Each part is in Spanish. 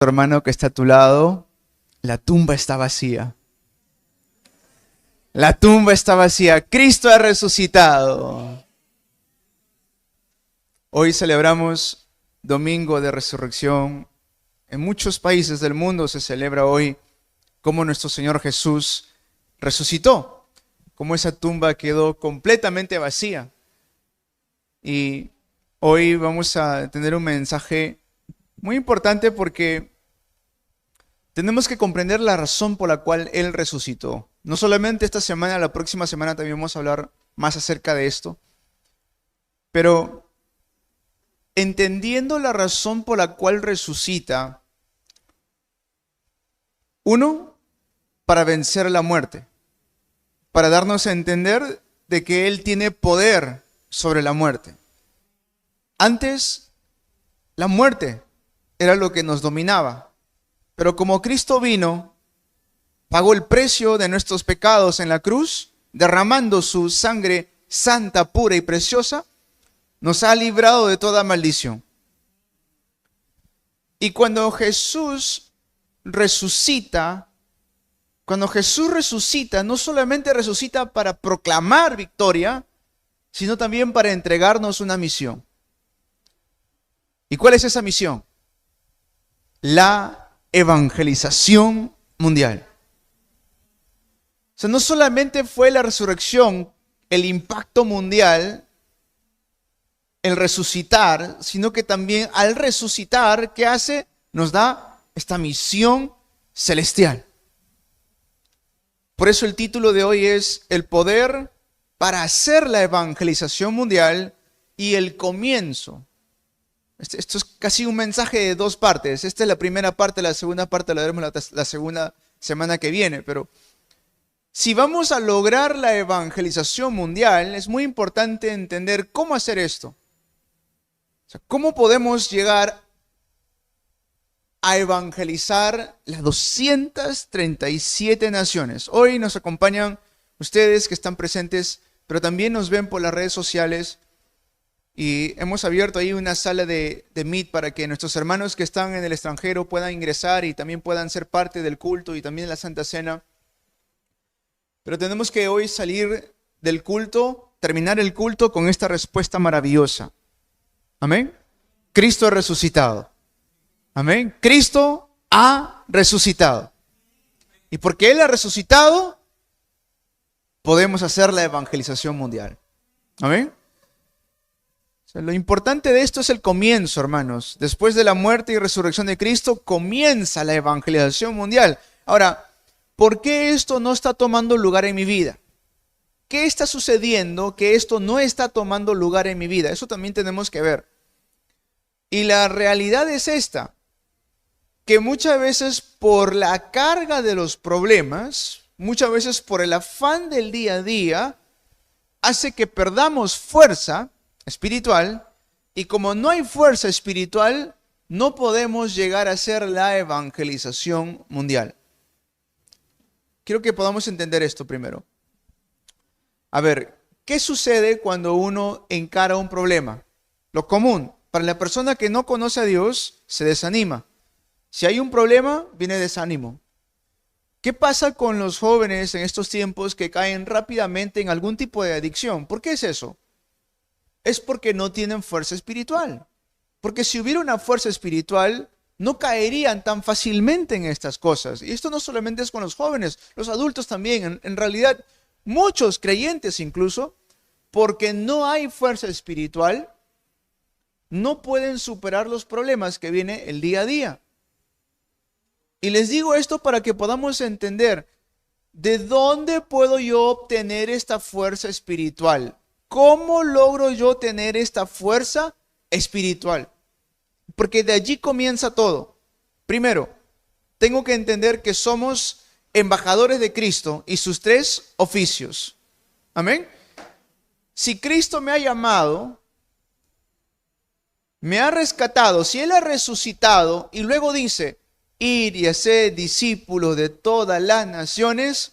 Tu hermano que está a tu lado, la tumba está vacía. La tumba está vacía. Cristo ha resucitado. Hoy celebramos Domingo de Resurrección. En muchos países del mundo se celebra hoy cómo nuestro Señor Jesús resucitó, cómo esa tumba quedó completamente vacía. Y hoy vamos a tener un mensaje muy importante porque tenemos que comprender la razón por la cual Él resucitó. No solamente esta semana, la próxima semana también vamos a hablar más acerca de esto. Pero entendiendo la razón por la cual resucita, uno, para vencer la muerte, para darnos a entender de que Él tiene poder sobre la muerte. Antes, la muerte era lo que nos dominaba, pero como Cristo vino, pagó el precio de nuestros pecados en la cruz, derramando su sangre santa, pura y preciosa, nos ha librado de toda maldición. Y cuando Jesús resucita, no solamente resucita para proclamar victoria, sino también para entregarnos una misión. ¿Y cuál es esa misión? La evangelización mundial. O sea, no solamente fue la resurrección, el impacto mundial, el resucitar, sino que también al resucitar, ¿qué hace? Nos da esta misión celestial. Por eso el título de hoy es El poder para hacer la evangelización mundial y el comienzo. Esto es casi un mensaje de dos partes. Esta es la primera parte, la segunda parte la veremos la segunda semana que viene. Pero si vamos a lograr la evangelización mundial, es muy importante entender cómo hacer esto. O sea, ¿cómo podemos llegar a evangelizar las 237 naciones? Hoy nos acompañan ustedes que están presentes, pero también nos ven por las redes sociales. Y hemos abierto ahí una sala de Meet para que nuestros hermanos que están en el extranjero puedan ingresar y también puedan ser parte del culto y también de la Santa Cena. Pero tenemos que hoy salir del culto, terminar el culto con esta respuesta maravillosa. Amén. Cristo ha resucitado. Amén. Cristo ha resucitado. Y porque Él ha resucitado, podemos hacer la evangelización mundial. Amén. O sea, lo importante de esto es el comienzo, hermanos. Después de la muerte y resurrección de Cristo, comienza la evangelización mundial. Ahora, ¿por qué esto no está tomando lugar en mi vida? ¿Qué está sucediendo que esto no está tomando lugar en mi vida? Eso también tenemos que ver. Y la realidad es esta, que muchas veces por la carga de los problemas, muchas veces por el afán del día a día, hace que perdamos fuerza espiritual, y como no hay fuerza espiritual, no podemos llegar a hacer la evangelización mundial. Quiero que podamos entender esto primero. A ver, ¿qué sucede cuando uno encara un problema? Lo común, para la persona que no conoce a Dios, se desanima. Si hay un problema, viene desánimo. ¿Qué pasa con los jóvenes en estos tiempos que caen rápidamente en algún tipo de adicción? ¿Por qué es eso? Es porque no tienen fuerza espiritual. Porque si hubiera una fuerza espiritual, no caerían tan fácilmente en estas cosas. Y esto no solamente es con los jóvenes, los adultos también. En realidad, muchos creyentes incluso, porque no hay fuerza espiritual, no pueden superar los problemas que viene el día a día. Y les digo esto para que podamos entender de dónde puedo yo obtener esta fuerza espiritual. ¿Cómo logro yo tener esta fuerza espiritual? Porque de allí comienza todo. Primero, tengo que entender que somos embajadores de Cristo y sus tres oficios. Amén. Si Cristo me ha llamado, me ha rescatado, si Él ha resucitado y luego dice, ir y hacer discípulos de todas las naciones,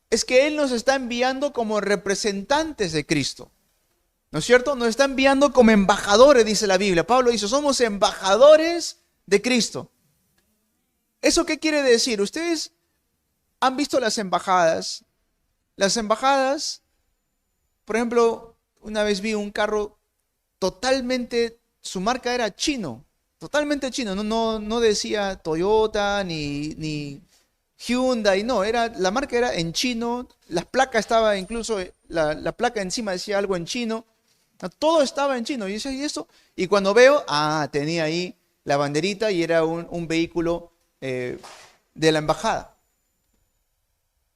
es que Él nos está enviando como representantes de Cristo. ¿No es cierto? Nos está enviando como embajadores, dice la Biblia. Pablo dice, somos embajadores de Cristo. ¿Eso qué quiere decir? Ustedes han visto las embajadas. Las embajadas, por ejemplo, una vez vi un carro totalmente, su marca era chino, totalmente chino, no decía Toyota ni Hyundai, no, la marca era en chino, la placa estaba incluso, la placa encima decía algo en chino, todo estaba en chino. Y dice, ¿y esto? Y cuando veo, tenía ahí la banderita y era un vehículo de la embajada.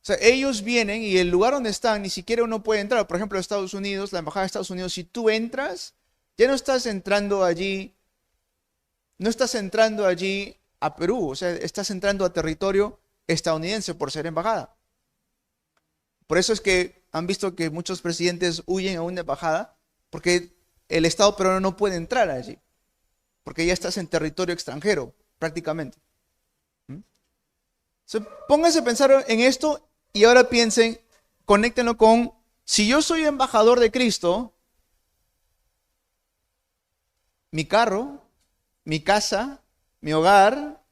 O sea, ellos vienen y el lugar donde están ni siquiera uno puede entrar. Por ejemplo, Estados Unidos, la embajada de Estados Unidos, si tú entras, ya no estás entrando allí, no estás entrando allí a Perú, o sea, estás entrando a territorio estadounidense por ser embajada. Por eso es que han visto que muchos presidentes huyen a una embajada, porque el Estado peruano no puede entrar allí, porque ya estás en territorio extranjero, prácticamente. Pónganse a pensar en esto y ahora piensen, conéctenlo con, si yo soy embajador de Cristo, mi carro, mi casa, mi hogar,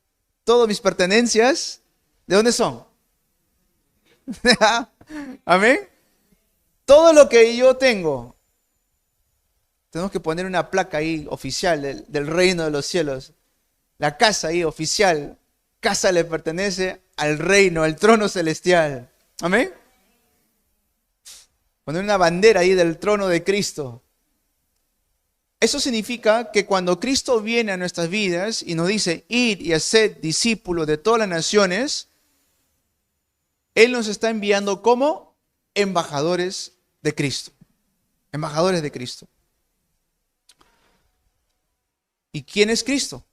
todas mis pertenencias, ¿de dónde son? Amén. Todo lo que yo tengo, tenemos que poner una placa ahí oficial del reino de los cielos. La casa ahí oficial, casa le pertenece al reino, al trono celestial. Amén. Poner una bandera ahí del trono de Cristo. Eso significa que cuando Cristo viene a nuestras vidas y nos dice, id y haced discípulos de todas las naciones, Él nos está enviando como embajadores de Cristo. Embajadores de Cristo. ¿Y quién es Cristo?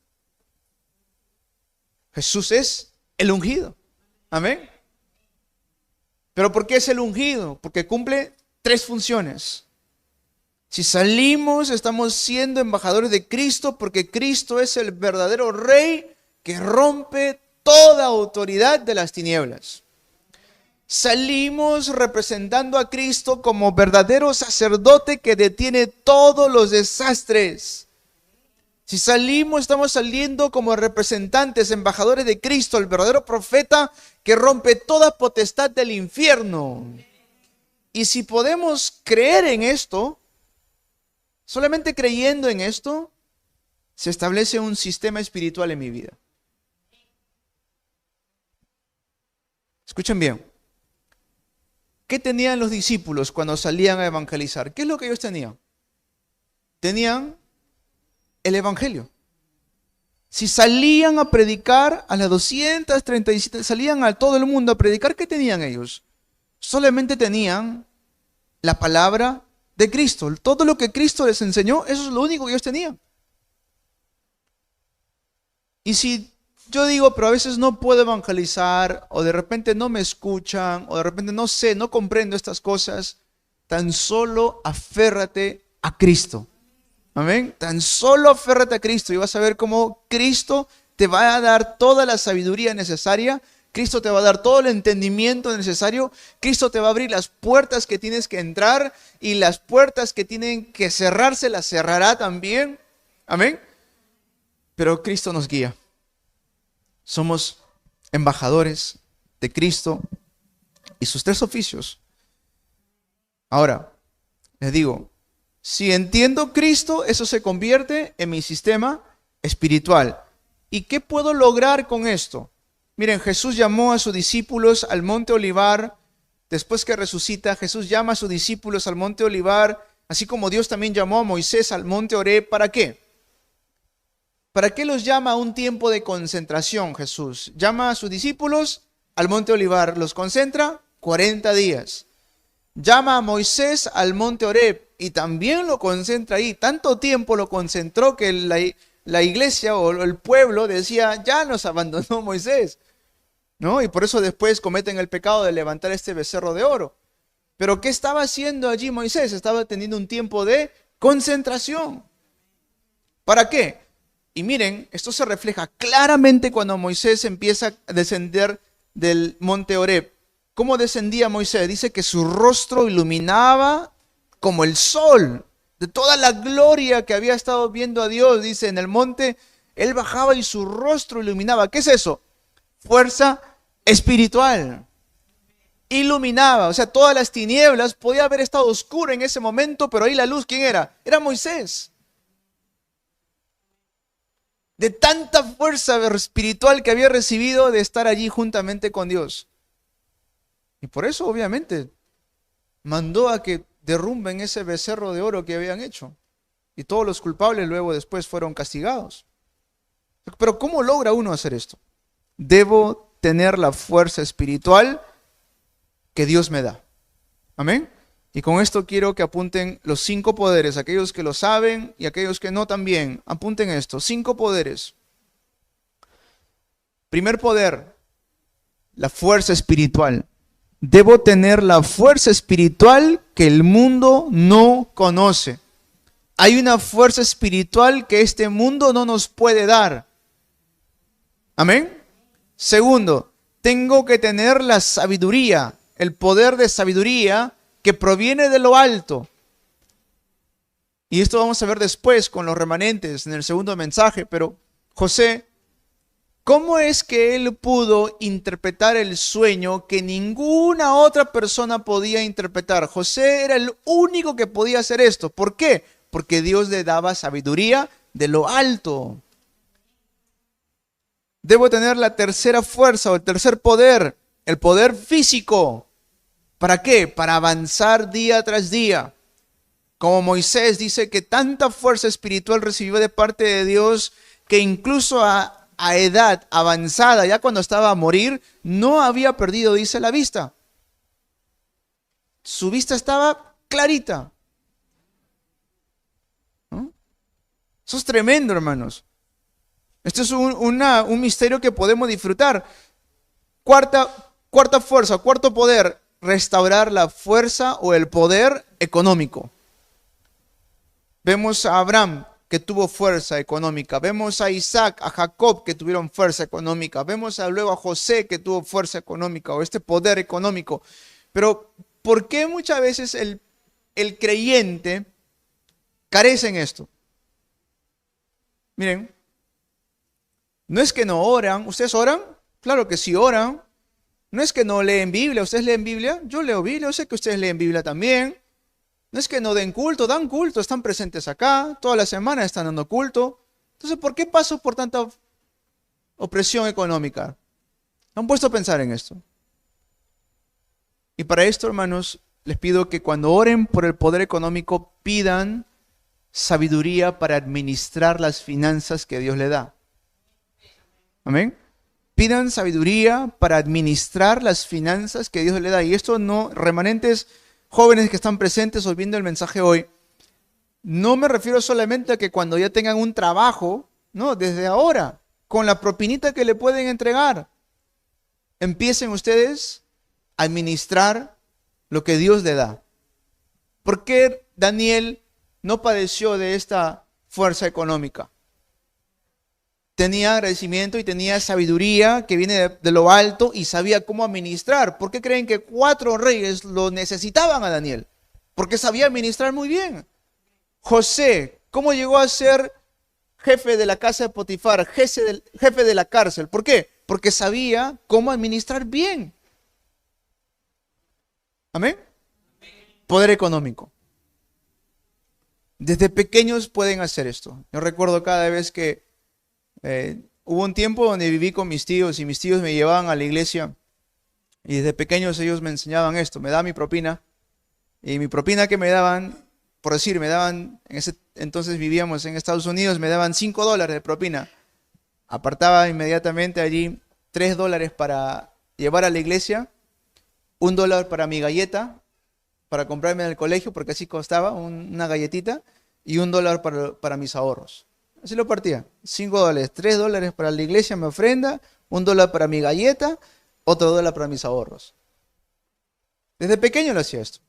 Jesús es el ungido. Amén. ¿Pero por qué es el ungido? Porque cumple 3 funciones. Si salimos, estamos siendo embajadores de Cristo porque Cristo es el verdadero Rey que rompe toda autoridad de las tinieblas. Salimos representando a Cristo como verdadero sacerdote que detiene todos los desastres. Si salimos, estamos saliendo como representantes, embajadores de Cristo, el verdadero profeta que rompe toda potestad del infierno. Y si podemos creer en esto, solamente creyendo en esto, se establece un sistema espiritual en mi vida. Escuchen bien. ¿Qué tenían los discípulos cuando salían a evangelizar? ¿Qué es lo que ellos tenían? Tenían el evangelio. Si salían a predicar a las 237, salían a todo el mundo a predicar, ¿qué tenían ellos? Solamente tenían la palabra de Cristo. Todo lo que Cristo les enseñó, eso es lo único que ellos tenían. Y si yo digo, pero a veces no puedo evangelizar, o de repente no me escuchan, o de repente no sé, no comprendo estas cosas, tan solo aférrate a Cristo. Amén. Tan solo aférrate a Cristo y vas a ver cómo Cristo te va a dar toda la sabiduría necesaria. Cristo te va a dar todo el entendimiento necesario. Cristo te va a abrir las puertas que tienes que entrar y las puertas que tienen que cerrarse las cerrará también. Amén. Pero Cristo nos guía. Somos embajadores de Cristo y sus 3 oficios. Ahora, les digo, si entiendo Cristo, eso se convierte en mi sistema espiritual. ¿Y qué puedo lograr con esto? Miren, Jesús llamó a sus discípulos al monte Olivar. Después que resucita, Jesús llama a sus discípulos al monte Olivar, así como Dios también llamó a Moisés al monte Horeb. ¿Para qué? ¿Para qué los llama a un tiempo de concentración Jesús? Llama a sus discípulos al monte Olivar, los concentra 40 días. Llama a Moisés al monte Horeb y también lo concentra ahí. Tanto tiempo lo concentró que la iglesia o el pueblo decía, ya nos abandonó Moisés, ¿no? Y por eso después cometen el pecado de levantar este becerro de oro. Pero ¿qué estaba haciendo allí Moisés? Estaba teniendo un tiempo de concentración. ¿Para qué? Y miren, esto se refleja claramente cuando Moisés empieza a descender del monte Horeb. ¿Cómo descendía Moisés? Dice que su rostro iluminaba como el sol. De toda la gloria que había estado viendo a Dios, dice, en el monte, él bajaba y su rostro iluminaba. ¿Qué es eso? fuerza espiritual. Iluminaba, o sea, todas las tinieblas, podía haber estado oscuro en ese momento, pero ahí la luz, ¿quién era? Era Moisés. De tanta fuerza espiritual que había recibido de estar allí juntamente con Dios. Y por eso, obviamente, mandó a que derrumben ese becerro de oro que habían hecho. Y todos los culpables luego después fueron castigados. Pero ¿cómo logra uno hacer esto? Debo tener la fuerza espiritual que Dios me da. Amén. Y con esto quiero que apunten los 5 poderes, aquellos que lo saben y aquellos que no también. Apunten esto, 5 poderes. Primer poder, la fuerza espiritual. Debo tener la fuerza espiritual que el mundo no conoce. Hay una fuerza espiritual que este mundo no nos puede dar. Amén. Segundo, tengo que tener la sabiduría, el poder de sabiduría que proviene de lo alto. Y esto vamos a ver después con los remanentes en el segundo mensaje, pero José, ¿cómo es que él pudo interpretar el sueño que ninguna otra persona podía interpretar? José era el único que podía hacer esto. ¿Por qué? Porque Dios le daba sabiduría de lo alto. Debo tener la tercera fuerza o el tercer poder, el poder físico. ¿Para qué? Para avanzar día tras día. Como Moisés dice que tanta fuerza espiritual recibió de parte de Dios que incluso a edad avanzada, ya cuando estaba a morir, no había perdido, dice, la vista. Su vista estaba clarita. ¿No? Eso es tremendo, hermanos. Esto es un misterio que podemos disfrutar. Cuarta fuerza, cuarto poder, restaurar la fuerza o el poder económico. Vemos a Abraham que tuvo fuerza económica. Vemos a Isaac, a Jacob que tuvieron fuerza económica. Vemos luego a José que tuvo fuerza económica o este poder económico. Pero ¿por qué muchas veces el creyente carece en esto? Miren, no es que no oran. ¿Ustedes oran? Claro que sí oran. No es que no leen Biblia. ¿Ustedes leen Biblia? Yo leo Biblia. Yo sé que ustedes leen Biblia también. No es que no den culto. Dan culto. Están presentes acá. Toda la semana están dando culto. Entonces, ¿por qué paso por tanta opresión económica? ¿No han puesto a pensar en esto? Y para esto, hermanos, les pido que cuando oren por el poder económico, pidan sabiduría para administrar las finanzas que Dios le da. Amén. Pidan sabiduría para administrar las finanzas que Dios le da. Y esto no, remanentes jóvenes que están presentes o viendo el mensaje hoy, no me refiero solamente a que cuando ya tengan un trabajo, no, desde ahora, con la propinita que le pueden entregar, empiecen ustedes a administrar lo que Dios le da. ¿Por qué Daniel no padeció de esta fuerza económica? Tenía agradecimiento y tenía sabiduría que viene de lo alto y sabía cómo administrar. ¿Por qué creen que 4 reyes lo necesitaban a Daniel? Porque sabía administrar muy bien. José, ¿cómo llegó a ser jefe de la casa de Potifar, jefe de la cárcel? ¿Por qué? Porque sabía cómo administrar bien. ¿Amén? Poder económico. Desde pequeños pueden hacer esto. Yo recuerdo cada vez que hubo un tiempo donde viví con mis tíos y mis tíos me llevaban a la iglesia y desde pequeños ellos me enseñaban esto, me daban mi propina y mi propina que me daban, por decir, me daban, en ese entonces vivíamos en Estados Unidos, me daban $5 de propina, apartaba inmediatamente allí $3 para llevar a la iglesia, $1 para mi galleta, para comprarme en el colegio porque así costaba una galletita y $1 para mis ahorros. Así lo partía, $5, $3 para la iglesia, mi ofrenda, $1 para mi galleta, otro $1 para mis ahorros. Desde pequeño lo hacía esto.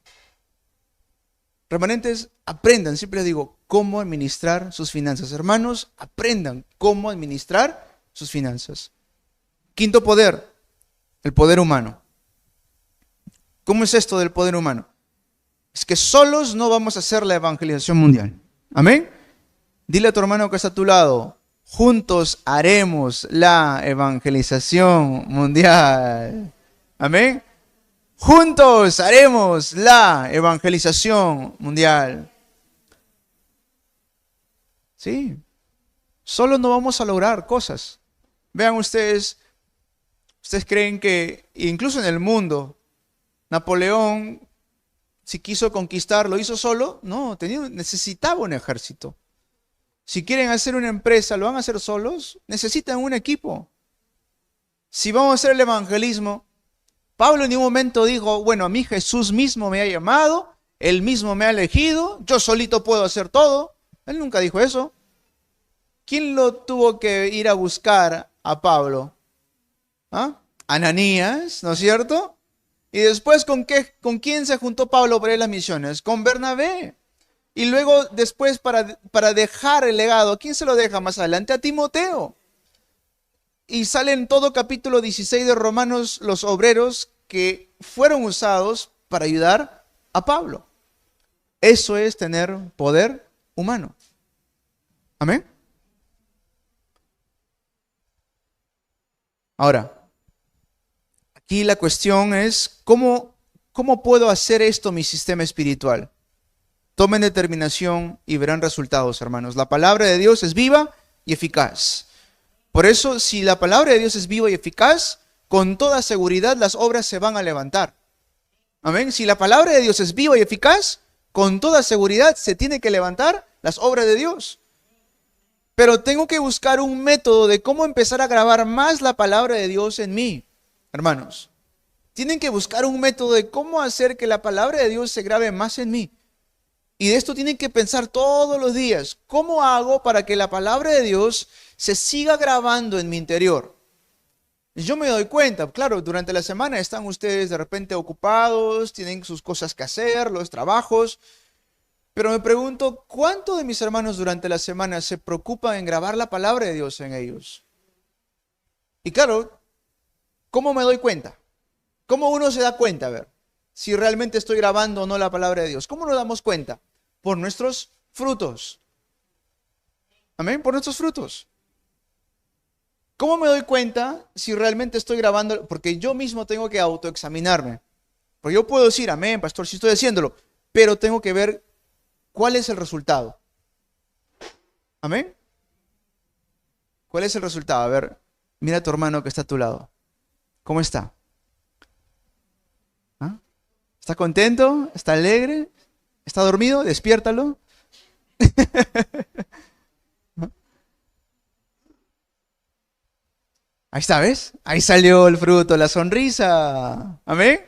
Remanentes, aprendan, siempre les digo, cómo administrar sus finanzas. Hermanos, aprendan cómo administrar sus finanzas. Quinto poder, el poder humano. ¿Cómo es esto del poder humano? Es que solos no vamos a hacer la evangelización mundial. Amén. Dile a tu hermano que está a tu lado, juntos haremos la evangelización mundial. Amén. Juntos haremos la evangelización mundial. Sí, solo no vamos a lograr cosas. Vean ustedes creen que incluso en el mundo, Napoleón, si quiso conquistar, ¿lo hizo solo? No, necesitaba un ejército. Si quieren hacer una empresa, ¿lo van a hacer solos? Necesitan un equipo. Si vamos a hacer el evangelismo, Pablo en ningún momento dijo, bueno, a mí Jesús mismo me ha llamado, Él mismo me ha elegido, yo solito puedo hacer todo. Él nunca dijo eso. ¿Quién lo tuvo que ir a buscar a Pablo? ¿Ah? Ananías, ¿no es cierto? Y después, ¿con quién se juntó Pablo para ir a las misiones? Con Bernabé. Y luego, después, para dejar el legado, ¿a quién se lo deja más adelante? A Timoteo. Y sale en todo capítulo 16 de Romanos los obreros que fueron usados para ayudar a Pablo. Eso es tener poder humano. Amén. Ahora, aquí la cuestión es, ¿cómo puedo hacer esto mi sistema espiritual? Tomen determinación y verán resultados, hermanos. La palabra de Dios es viva y eficaz. Por eso, si la palabra de Dios es viva y eficaz, con toda seguridad las obras se van a levantar. Amén. Si la palabra de Dios es viva y eficaz, con toda seguridad se tiene que levantar las obras de Dios. Pero tengo que buscar un método de cómo empezar a grabar más la palabra de Dios en mí, hermanos. Tienen que buscar un método de cómo hacer que la palabra de Dios se grabe más en mí. Y de esto tienen que pensar todos los días. ¿Cómo hago para que la palabra de Dios se siga grabando en mi interior? Yo me doy cuenta, claro, durante la semana están ustedes de repente ocupados, tienen sus cosas que hacer, los trabajos. Pero me pregunto, ¿cuántos de mis hermanos durante la semana se preocupan en grabar la palabra de Dios en ellos? Y claro, ¿cómo me doy cuenta? ¿Cómo uno se da cuenta, a ver, si realmente estoy grabando o no la palabra de Dios? ¿Cómo nos damos cuenta? Por nuestros frutos. Amén, por nuestros frutos. ¿Cómo me doy cuenta si realmente estoy grabando? Porque yo mismo tengo que autoexaminarme. Porque yo puedo decir, amén, pastor, sí estoy haciéndolo, pero tengo que ver ¿cuál es el resultado? ¿Amén? ¿Cuál es el resultado? A ver, mira a tu hermano que está a tu lado. ¿Cómo está? ¿Ah? ¿Está contento? ¿Está alegre? ¿Está dormido? Despiértalo. Ahí está, ¿ves? Ahí salió el fruto, la sonrisa. ¿Amén?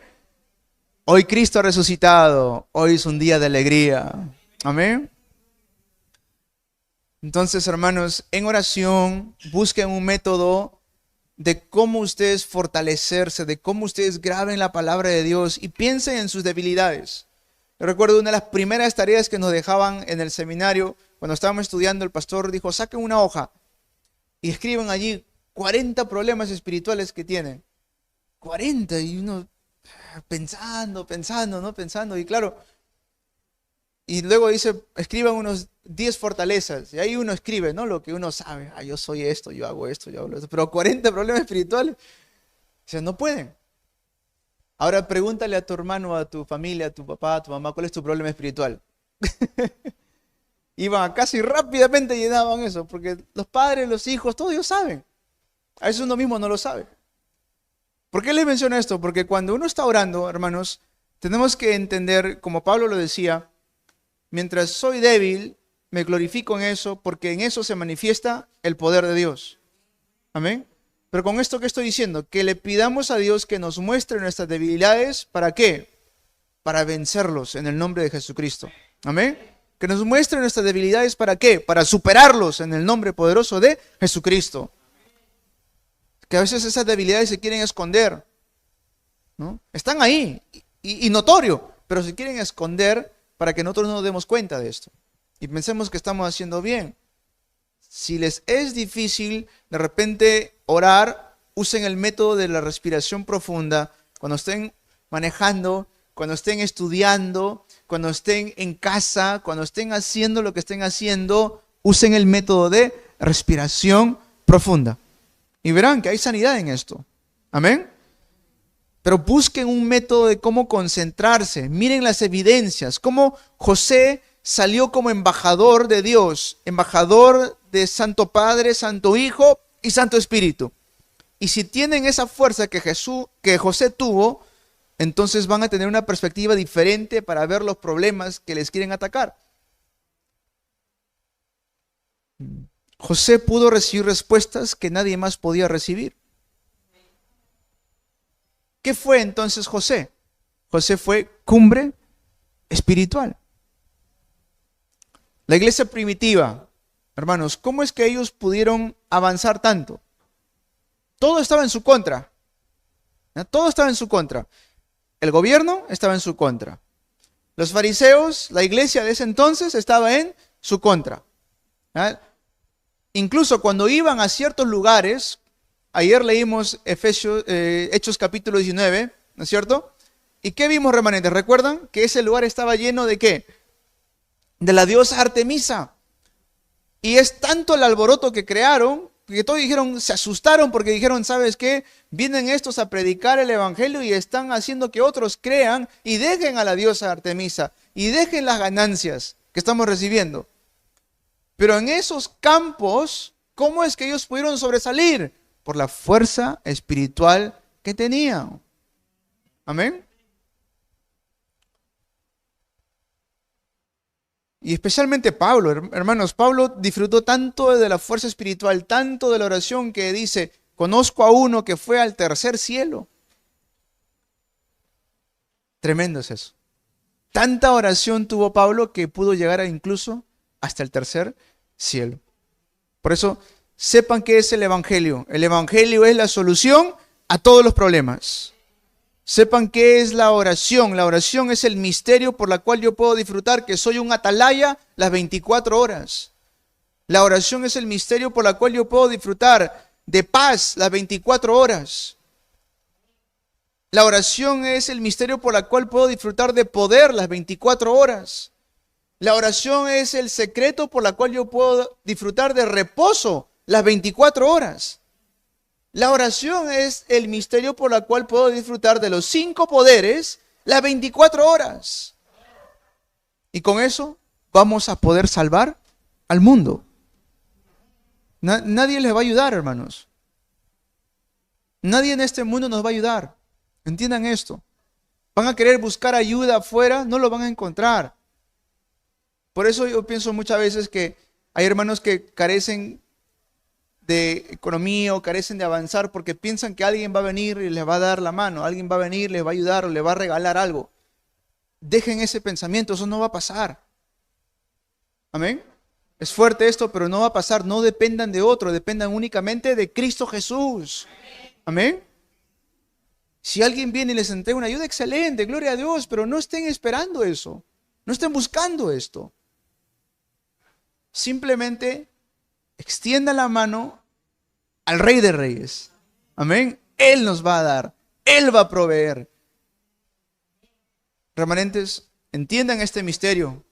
Hoy Cristo ha resucitado. Hoy es un día de alegría. Amén. Entonces, hermanos, en oración, busquen un método de cómo ustedes fortalecerse, de cómo ustedes graben la palabra de Dios y piensen en sus debilidades. Yo recuerdo una de las primeras tareas que nos dejaban en el seminario, cuando estábamos estudiando, el pastor dijo, saquen una hoja y escriban allí 40 problemas espirituales que tienen. 40, y uno pensando, y claro, y luego dice, escriban unos 10 fortalezas. Y ahí uno escribe, ¿no? Lo que uno sabe. Yo soy esto, yo hago esto, yo hago esto. Pero 40 problemas espirituales. O sea, no pueden. Ahora pregúntale a tu hermano, a tu familia, a tu papá, a tu mamá, ¿cuál es tu problema espiritual? Iban a casa y rápidamente llenaban eso. Porque los padres, los hijos, todos ellos saben. A veces uno mismo no lo sabe. ¿Por qué les menciono esto? Porque cuando uno está orando, hermanos, tenemos que entender, como Pablo lo decía, mientras soy débil, me glorifico en eso, porque en eso se manifiesta el poder de Dios. Amén. Pero con esto que estoy diciendo, que le pidamos a Dios que nos muestre nuestras debilidades, ¿para qué? Para vencerlos en el nombre de Jesucristo. Amén. Que nos muestre nuestras debilidades, ¿para qué? Para superarlos en el nombre poderoso de Jesucristo. Que a veces esas debilidades se quieren esconder, ¿no? Están ahí y notorio, pero se quieren esconder para que nosotros no nos demos cuenta de esto y pensemos que estamos haciendo bien. Si les es difícil de repente orar, usen el método de la respiración profunda cuando estén manejando, cuando estén estudiando, cuando estén en casa, cuando estén haciendo lo que estén haciendo, usen el método de respiración profunda. Y verán que hay sanidad en esto. Amén. Pero busquen un método de cómo concentrarse. Miren las evidencias. Cómo José salió como embajador de Dios. Embajador de Santo Padre, Santo Hijo y Santo Espíritu. Y si tienen esa fuerza que José tuvo, entonces van a tener una perspectiva diferente para ver los problemas que les quieren atacar. José pudo recibir respuestas que nadie más podía recibir. ¿Qué fue entonces José? José fue cumbre espiritual. La iglesia primitiva, hermanos, ¿cómo es que ellos pudieron avanzar tanto? Todo estaba en su contra. Todo estaba en su contra. El gobierno estaba en su contra. Los fariseos, la iglesia de ese entonces estaba en su contra. Incluso cuando iban a ciertos lugares, ayer leímos Hechos capítulo 19, ¿no es cierto? ¿Y qué vimos, remanentes? ¿Recuerdan? Que ese lugar estaba lleno de ¿qué? De la diosa Artemisa. Y es tanto el alboroto que crearon, que todos dijeron, se asustaron porque dijeron, ¿sabes qué? Vienen estos a predicar el evangelio y están haciendo que otros crean y dejen a la diosa Artemisa y dejen las ganancias que estamos recibiendo. Pero en esos campos, ¿cómo es que ellos pudieron sobresalir? Por la fuerza espiritual que tenían. Amén. Y especialmente Pablo, hermanos, Pablo disfrutó tanto de la fuerza espiritual, tanto de la oración que dice, conozco a uno que fue al tercer cielo. Tremendo es eso. Tanta oración tuvo Pablo que pudo llegar incluso hasta el tercer cielo. Por eso, sepan qué es el Evangelio. El Evangelio es la solución a todos los problemas. Sepan qué es la oración. La oración es el misterio por la cual yo puedo disfrutar que soy un atalaya las 24 horas. La oración es el misterio por la cual yo puedo disfrutar de paz las 24 horas. La oración es el misterio por la cual puedo disfrutar de poder las 24 horas. La oración es el secreto por la cual yo puedo disfrutar de reposo las 24 horas. La oración es el misterio por el cual puedo disfrutar de los 5 poderes las 24 horas. Y con eso vamos a poder salvar al mundo. Nadie les va a ayudar, hermanos. Nadie en este mundo nos va a ayudar. Entiendan esto. Van a querer buscar ayuda afuera, no lo van a encontrar. Por eso yo pienso muchas veces que hay hermanos que carecen de economía o carecen de avanzar porque piensan que alguien va a venir y les va a dar la mano, alguien va a venir, les va a ayudar o les va a regalar algo. Dejen ese pensamiento, eso no va a pasar. Amén. Es fuerte esto, pero no va a pasar. No dependan de otro, dependan únicamente de Cristo Jesús. Amén. Si alguien viene y les entrega una ayuda, excelente, gloria a Dios, pero no estén esperando eso. No estén buscando esto. Simplemente extienda la mano al Rey de Reyes. Amén. Él nos va a dar. Él va a proveer. Remanentes, entiendan este misterio.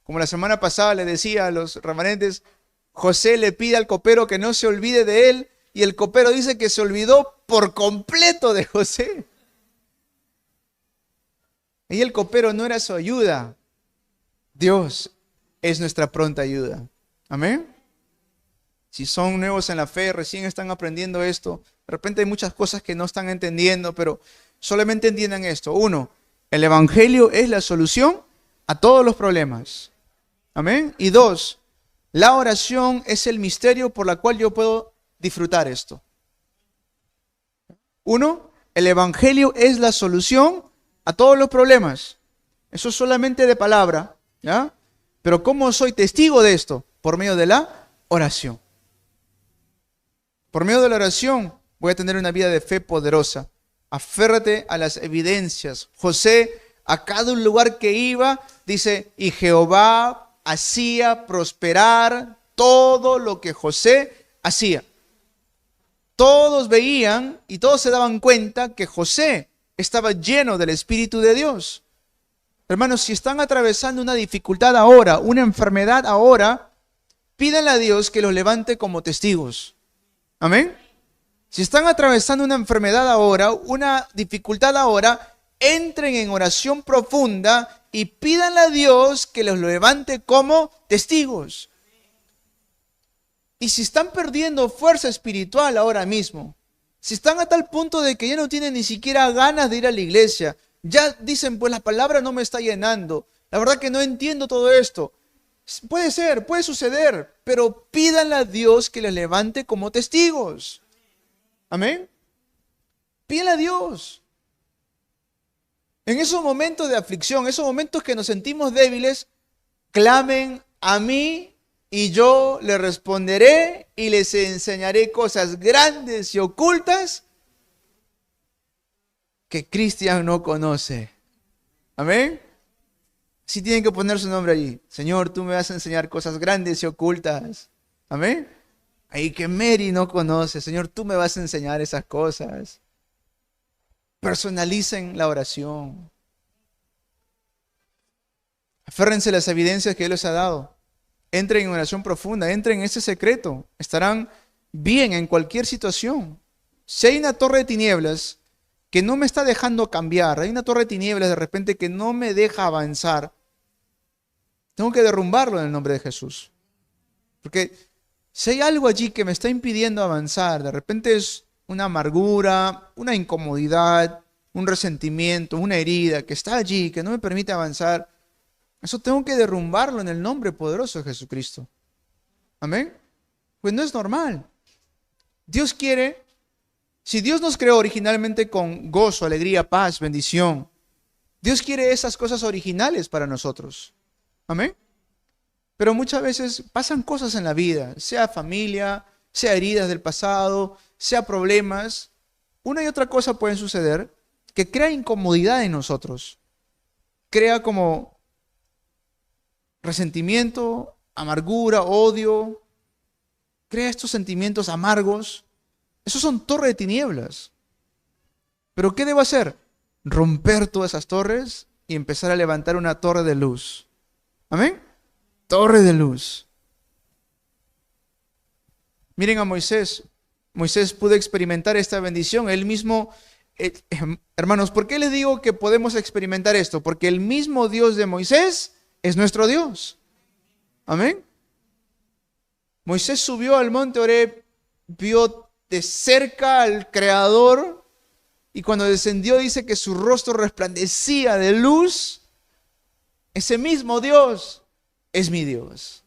Como la semana pasada le decía a los remanentes, José le pide al copero que no se olvide de él y el copero dice que se olvidó por completo de José. Y el copero no era su ayuda. Dios es nuestra pronta ayuda. Amén. Si son nuevos en la fe, recién están aprendiendo esto, de repente hay muchas cosas que no están entendiendo, pero solamente entiendan esto. 1, el Evangelio es la solución a todos los problemas. Amén. Y 2, la oración es el misterio por la cual yo puedo disfrutar esto. 1, el Evangelio es la solución a todos los problemas. Eso es solamente de palabra, ¿ya? Pero ¿cómo soy testigo de esto? Por medio de la oración. Por medio de la oración voy a tener una vida de fe poderosa. Aférrate a las evidencias. José, a cada lugar que iba, dice, y Jehová hacía prosperar todo lo que José hacía. Todos veían y todos se daban cuenta que José estaba lleno del Espíritu de Dios. Hermanos, si están atravesando una dificultad ahora, una enfermedad ahora, pídanle a Dios que los levante como testigos. Amén. Si están atravesando una enfermedad ahora, una dificultad ahora, entren en oración profunda y pídanle a Dios que los levante como testigos. Y si están perdiendo fuerza espiritual ahora mismo, si están a tal punto de que ya no tienen ni siquiera ganas de ir a la iglesia, ya dicen, pues la palabra no me está llenando, la verdad que no entiendo todo esto. Puede ser, puede suceder, pero pídanle a Dios que les levante como testigos. Amén. Pídanle a Dios. En esos momentos de aflicción, esos momentos que nos sentimos débiles, clamen a mí y yo les responderé y les enseñaré cosas grandes y ocultas que Cristian no conoce. Amén. Sí tienen que poner su nombre allí. Señor, tú me vas a enseñar cosas grandes y ocultas. Amén. Ahí que Mary no conoce. Señor, tú me vas a enseñar esas cosas. Personalicen la oración. Aférrense a las evidencias que Él les ha dado. Entren en oración profunda, entren en ese secreto. Estarán bien en cualquier situación. Si hay una torre de tinieblas que no me está dejando cambiar, hay una torre de tinieblas de repente que no me deja avanzar, tengo que derrumbarlo en el nombre de Jesús. Porque si hay algo allí que me está impidiendo avanzar, de repente es una amargura, una incomodidad, un resentimiento, una herida que está allí, que no me permite avanzar, eso tengo que derrumbarlo en el nombre poderoso de Jesucristo. Amén. Pues no es normal. Dios quiere, si Dios nos creó originalmente con gozo, alegría, paz, bendición, Dios quiere esas cosas originales para nosotros. Amén. Pero muchas veces pasan cosas en la vida, sea familia, sea heridas del pasado, sea problemas. Una y otra cosa pueden suceder que crea incomodidad en nosotros. Crea como resentimiento, amargura, odio. Crea estos sentimientos amargos. Esos son torres de tinieblas. ¿Pero qué debo hacer? Romper todas esas torres y empezar a levantar una torre de luz. Amén. Torre de luz. Miren a Moisés. Moisés pudo experimentar esta bendición. Él mismo, hermanos, ¿por qué les digo que podemos experimentar esto? Porque el mismo Dios de Moisés es nuestro Dios. Amén. Moisés subió al monte Horeb, vio de cerca al Creador, y cuando descendió dice que su rostro resplandecía de luz. Ese mismo Dios es mi Dios.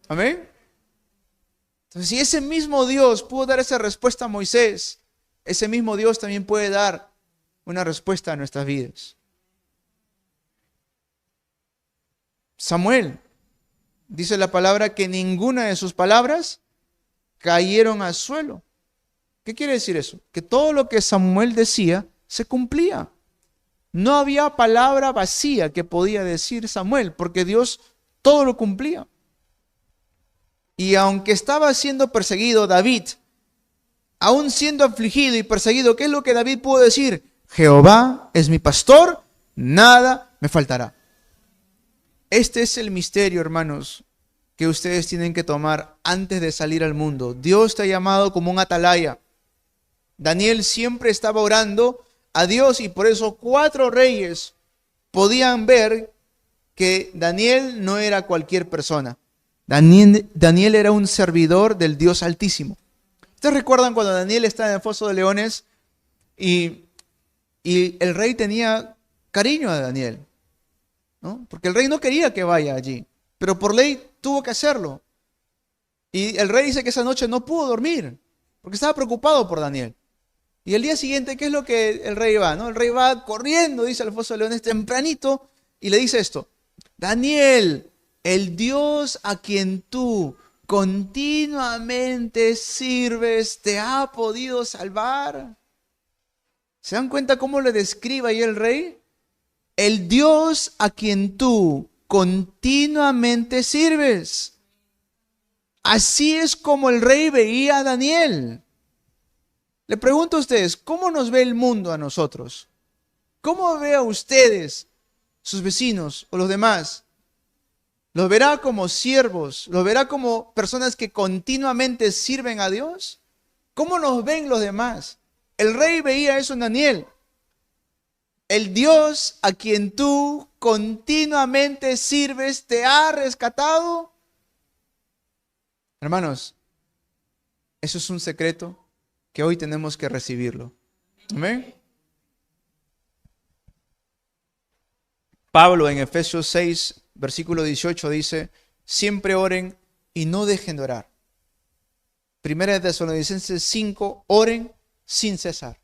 Amén. Entonces, si ese mismo Dios pudo dar esa respuesta a Moisés, ese mismo Dios también puede dar una respuesta a nuestras vidas. Samuel, dice la palabra que ninguna de sus palabras cayeron al suelo. ¿Qué quiere decir eso? Que todo lo que Samuel decía se cumplía. No había palabra vacía que podía decir Samuel, porque Dios todo lo cumplía. Y aunque estaba siendo perseguido David, aún siendo afligido y perseguido, ¿qué es lo que David pudo decir? Jehová es mi pastor, nada me faltará. Este es el misterio, hermanos, que ustedes tienen que tomar antes de salir al mundo. Dios te ha llamado como un atalaya. Daniel siempre estaba orando a Dios y por eso 4 reyes podían ver que Daniel no era cualquier persona. Daniel era un servidor del Dios Altísimo. ¿Ustedes recuerdan cuando Daniel estaba en el foso de leones y el rey tenía cariño a Daniel? ¿No? Porque el rey no quería que vaya allí, pero por ley tuvo que hacerlo. Y el rey dice que esa noche no pudo dormir porque estaba preocupado por Daniel. Y el día siguiente, ¿qué es lo que el rey va? ¿No? El rey va corriendo, dice al foso de leones, tempranito, y le dice esto: Daniel, el Dios a quien tú continuamente sirves, ¿te ha podido salvar? ¿Se dan cuenta cómo le describe ahí el rey? El Dios a quien tú continuamente sirves. Así es como el rey veía a Daniel. Le pregunto a ustedes, ¿cómo nos ve el mundo a nosotros? ¿Cómo ve a ustedes, sus vecinos o los demás? Los verá como siervos, los verá como personas que continuamente sirven a Dios. ¿Cómo nos ven los demás? El rey veía eso en Daniel. El Dios a quien tú continuamente sirves te ha rescatado. Hermanos, eso es un secreto que hoy tenemos que recibirlo. Amén. Pablo en Efesios 6, versículo 18 dice, siempre oren y no dejen de orar. Primera de Tesalonicenses 5, oren sin cesar.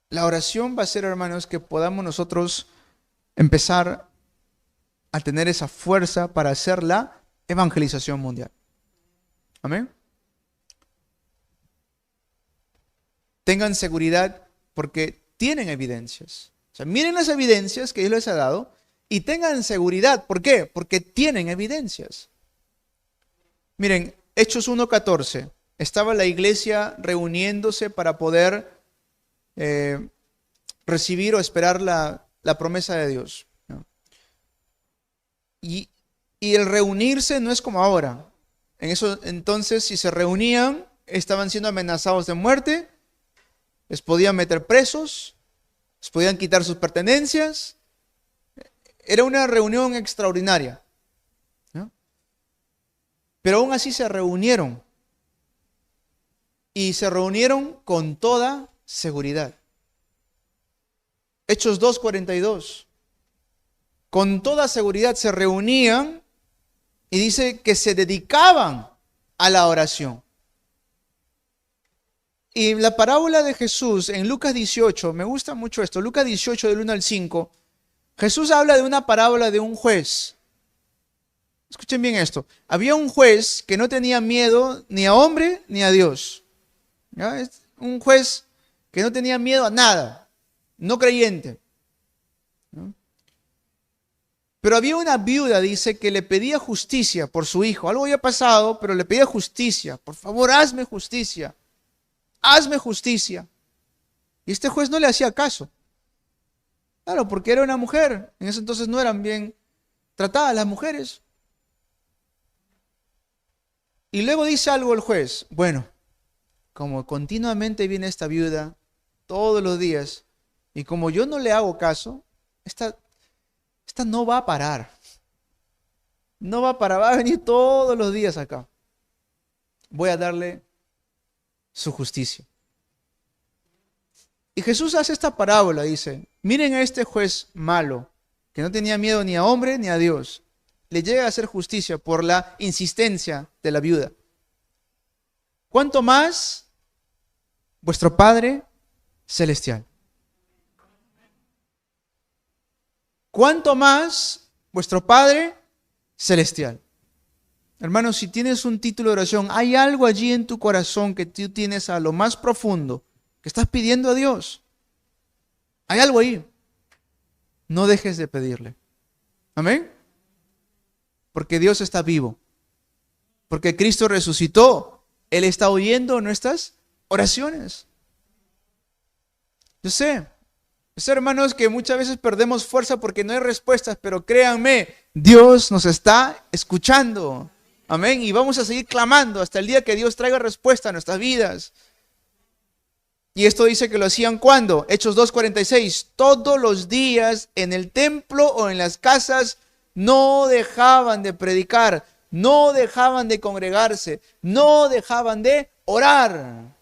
La oración va a ser, hermanos, que podamos nosotros empezar a tener esa fuerza para hacer la evangelización mundial. Amén. Tengan seguridad porque tienen evidencias. O sea, miren las evidencias que Dios les ha dado y tengan seguridad. ¿Por qué? Porque tienen evidencias. Miren, Hechos 1:14. Estaba la iglesia reuniéndose para poder recibir o esperar la promesa de Dios, ¿no? Y el reunirse no es como ahora. En eso entonces, si se reunían, estaban siendo amenazados de muerte, les podían meter presos, les podían quitar sus pertenencias. Era una reunión extraordinaria, ¿no? Pero aún así se reunieron. Y se reunieron con toda seguridad. Hechos 2:42. Con toda seguridad se reunían y dice que se dedicaban a la oración. Y la parábola de Jesús en Lucas 18, me gusta mucho esto, Lucas 18 del 1 al 5, Jesús habla de una parábola de un juez. Escuchen bien esto. Había un juez que no tenía miedo ni a hombre ni a Dios. ¿Ya? Es un juez que no tenía miedo a nada, no creyente, ¿no? Pero había una viuda, dice, que le pedía justicia por su hijo. Algo había pasado, pero le pedía justicia. Por favor, hazme justicia. Hazme justicia. Y este juez no le hacía caso. Claro, porque era una mujer. En ese entonces no eran bien tratadas las mujeres. Y luego dice algo el juez. Bueno, como continuamente viene esta viuda todos los días, y como yo no le hago caso, esta no va a parar. No va a parar, va a venir todos los días acá. Voy a darle su justicia. Y Jesús hace esta parábola, dice, miren a este juez malo, que no tenía miedo ni a hombre ni a Dios. Le llega a hacer justicia por la insistencia de la viuda. ¿Cuánto más vuestro Padre Celestial? ¿Cuánto más vuestro Padre Celestial? Hermanos, si tienes un título de oración, hay algo allí en tu corazón que tú tienes a lo más profundo, que estás pidiendo a Dios. Hay algo ahí. No dejes de pedirle. Amén. Porque Dios está vivo. Porque Cristo resucitó. Él está oyendo nuestras oraciones. Yo sé, hermanos, que muchas veces perdemos fuerza porque no hay respuestas, pero créanme, Dios nos está escuchando. Amén. Y vamos a seguir clamando hasta el día que Dios traiga respuesta a nuestras vidas. Y esto dice que lo hacían ¿cuándo? Hechos 2:46. Todos los días en el templo o en las casas no dejaban de predicar, no dejaban de congregarse, no dejaban de orar.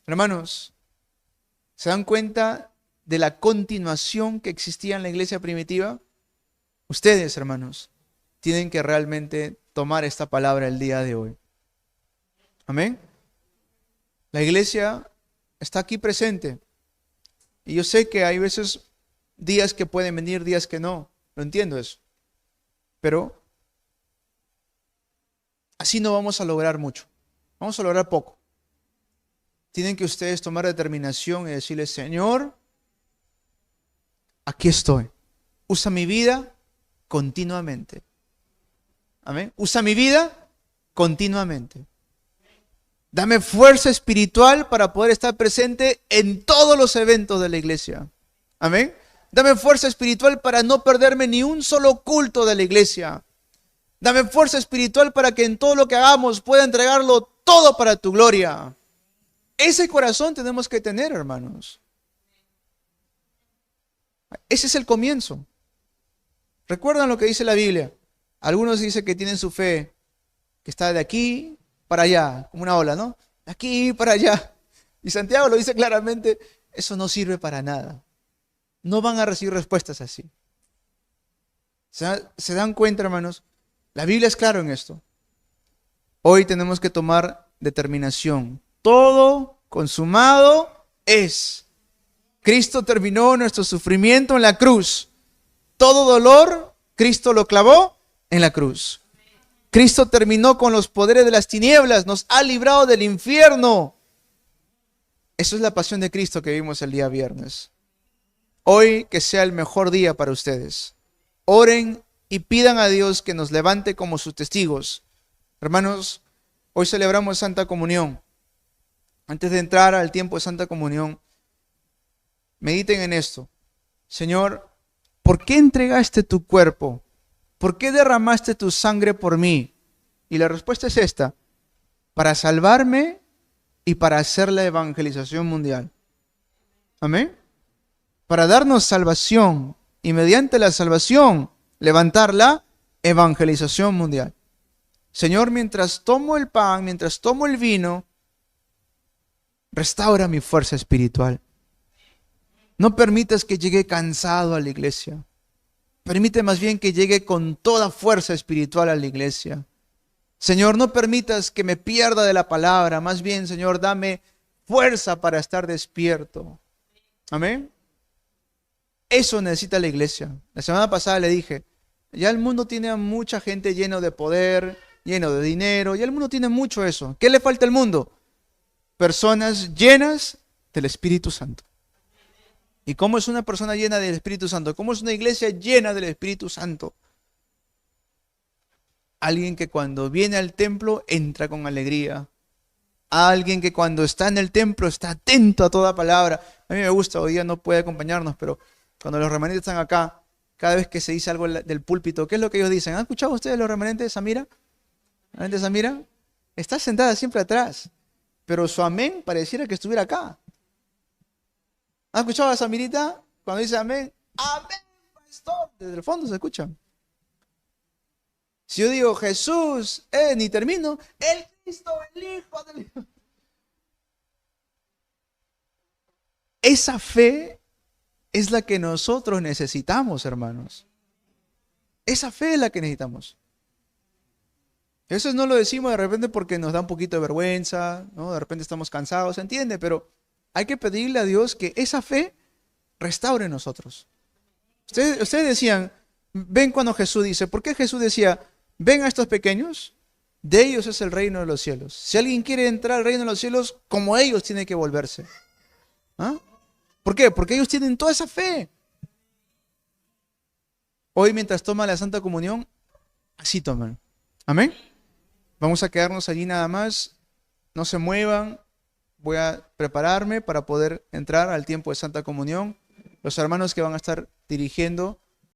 Hermanos, ¿se dan cuenta de la continuación que existía en la iglesia primitiva? Ustedes, hermanos, tienen que realmente tomar esta palabra el día de hoy. Amén. La iglesia está aquí presente. Y yo sé que hay veces días que pueden venir, días que no. Lo entiendo eso. Pero así no vamos a lograr mucho. Vamos a lograr poco. Tienen que ustedes tomar determinación y decirle, Señor, aquí estoy. Usa mi vida continuamente. Amén. Usa mi vida continuamente. Dame fuerza espiritual para poder estar presente en todos los eventos de la iglesia. Amén. Dame fuerza espiritual para no perderme ni un solo culto de la iglesia. Dame fuerza espiritual para que en todo lo que hagamos pueda entregarlo todo para tu gloria. Ese corazón tenemos que tener, hermanos. Ese es el comienzo. ¿Recuerdan lo que dice la Biblia? Algunos dicen que tienen su fe, que está de aquí para allá, como una ola, ¿no? De aquí para allá. Y Santiago lo dice claramente, eso no sirve para nada. No van a recibir respuestas así. ¿Se dan cuenta, hermanos? La Biblia es clara en esto. Hoy tenemos que tomar determinación. Todo consumado es. Cristo terminó nuestro sufrimiento en la cruz. Todo dolor, Cristo lo clavó en la cruz. Cristo terminó con los poderes de las tinieblas, nos ha librado del infierno. Eso es la pasión de Cristo que vimos el día viernes. Hoy que sea el mejor día para ustedes. Oren y pidan a Dios que nos levante como sus testigos. Hermanos, hoy celebramos Santa Comunión. Antes de entrar al tiempo de Santa Comunión, mediten en esto. Señor, ¿por qué entregaste tu cuerpo? ¿Por qué derramaste tu sangre por mí? Y la respuesta es esta: para salvarme y para hacer la evangelización mundial. Amén. Para darnos salvación y mediante la salvación levantar la evangelización mundial. Señor, mientras tomo el pan, mientras tomo el vino, restaura mi fuerza espiritual. No permitas que llegue cansado a la iglesia. Permite más bien que llegue con toda fuerza espiritual a la iglesia. Señor, no permitas que me pierda de la palabra. Más bien, Señor, dame fuerza para estar despierto. Amén. Eso necesita la iglesia. La semana pasada le dije, ya el mundo tiene a mucha gente lleno de poder, lleno de dinero. Ya el mundo tiene mucho eso. ¿Qué le falta al mundo? Personas llenas del Espíritu Santo. ¿Y cómo es una persona llena del Espíritu Santo? ¿Cómo es una iglesia llena del Espíritu Santo? Alguien que cuando viene al templo entra con alegría. Alguien que cuando está en el templo está atento a toda palabra. A mí me gusta, hoy día no puede acompañarnos, pero cuando los remanentes están acá, cada vez que se dice algo del púlpito, ¿qué es lo que ellos dicen? ¿Han escuchado ustedes los remanentes de Samira? ¿La remanente de Samira? Está sentada siempre atrás, pero su amén pareciera que estuviera acá. ¿Han escuchado a Samirita cuando dice amén? Amén, pastor. Desde el fondo se escucha. Si yo digo Jesús, ni termino, el Cristo, el Hijo del Dios. Esa fe es la que nosotros necesitamos, hermanos. Esa fe es la que necesitamos. Eso no lo decimos de repente porque nos da un poquito de vergüenza, ¿no? De repente estamos cansados, ¿se entiende? Pero hay que pedirle a Dios que esa fe restaure en nosotros. Ustedes decían, ven cuando Jesús dice, ¿por qué Jesús decía, ven a estos pequeños? De ellos es el reino de los cielos. Si alguien quiere entrar al reino de los cielos, como ellos tiene que volverse. ¿Ah? ¿Por qué? Porque ellos tienen toda esa fe. Hoy mientras toman la Santa Comunión, así toman. Amén. Vamos a quedarnos allí nada más. No se muevan. Voy a prepararme para poder entrar al tiempo de Santa Comunión. Los hermanos que van a estar dirigiendo